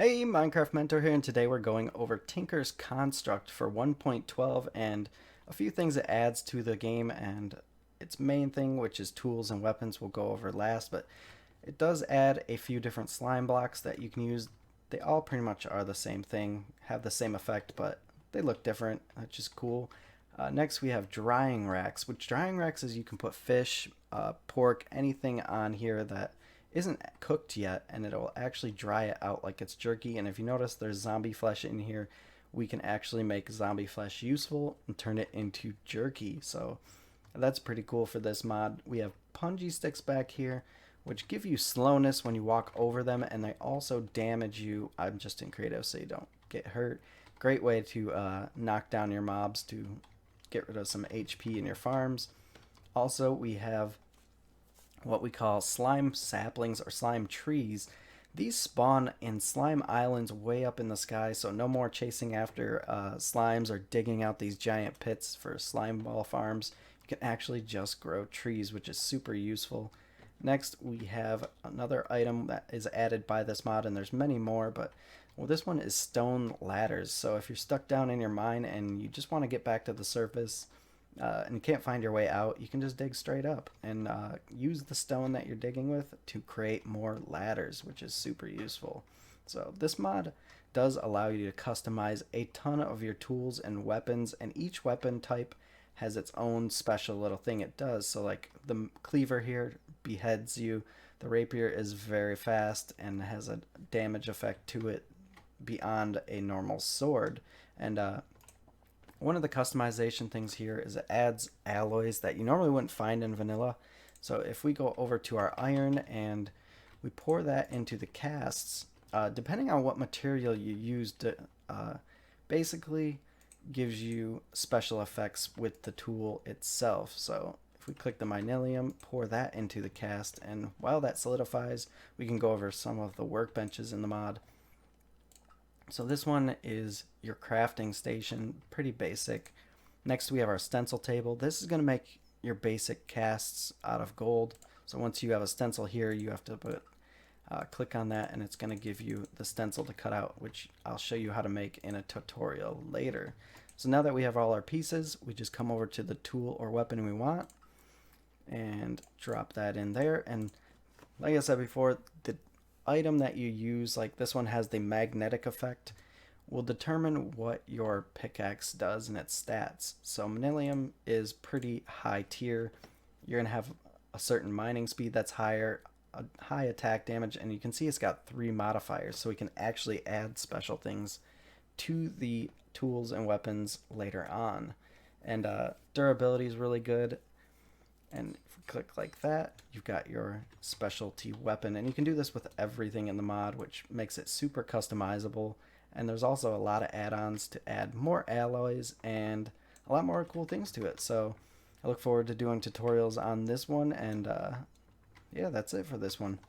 Hey, Minecraft Mentor here, and today we're going over Tinker's Construct for 1.12 and a few things it adds to the game, and its main thing, which is tools and weapons, we'll go over last, but it does add a few different slime blocks that you can use. They all pretty much are the same thing, have the same effect, but they look different, which is cool. Next, we have drying racks, which drying racks is you can put fish, pork, anything on here that isn't cooked yet, and it'll actually dry it out like it's jerky. And if you notice, there's zombie flesh in here. We can actually make zombie flesh useful and turn it into jerky. So that's pretty cool for this mod. We have punji sticks back here, which give you slowness when you walk over them, and they also damage you. I'm just in creative, so you don't get hurt. Great way to knock down your mobs to get rid of some HP in your farms. Also, we have what we call slime saplings or slime trees. These spawn in slime islands way up in the sky, so no more chasing after slimes or digging out these giant pits for slime ball farms. You can actually just grow trees, which is super useful. Next, we have another item that is added by this mod, and there's many more, but well, this one is stone ladders. So if you're stuck down in your mine and you just want to get back to the surface, and you can't find your way out, you can just dig straight up and use the stone that you're digging with to create more ladders, which is super useful. So this mod does allow you to customize a ton of your tools and weapons, and each weapon type has its own special little thing it does. So like the cleaver here beheads you, the rapier is very fast and has a damage effect to it beyond a normal sword. And one of the customization things here is it adds alloys that you normally wouldn't find in vanilla. So if we go over to our iron and we pour that into the casts, depending on what material you use, basically gives you special effects with the tool itself. So if we click the Minillium, pour that into the cast, and while that solidifies, we can go over some of the workbenches in the mod. So this one is your crafting station, pretty basic. Next we have our stencil table. This is going to make your basic casts out of gold. So once you have a stencil here, you have to click on that, and it's going to give you the stencil to cut out, which I'll show you how to make in a tutorial later. So now that we have all our pieces, we just come over to the tool or weapon we want and drop that in there. And like I said before, the item that you use, like this one has the magnetic effect, will determine what your pickaxe does in its stats. So Manilium is pretty high tier. You're going to have a certain mining speed that's higher, a high attack damage, and you can see it's got 3 modifiers, so we can actually add special things to the tools and weapons later on. And durability is really good. And if we click like that, you've got your specialty weapon. And you can do this with everything in the mod, which makes it super customizable. And there's also a lot of add-ons to add more alloys and a lot more cool things to it. So I look forward to doing tutorials on this one. And yeah, that's it for this one.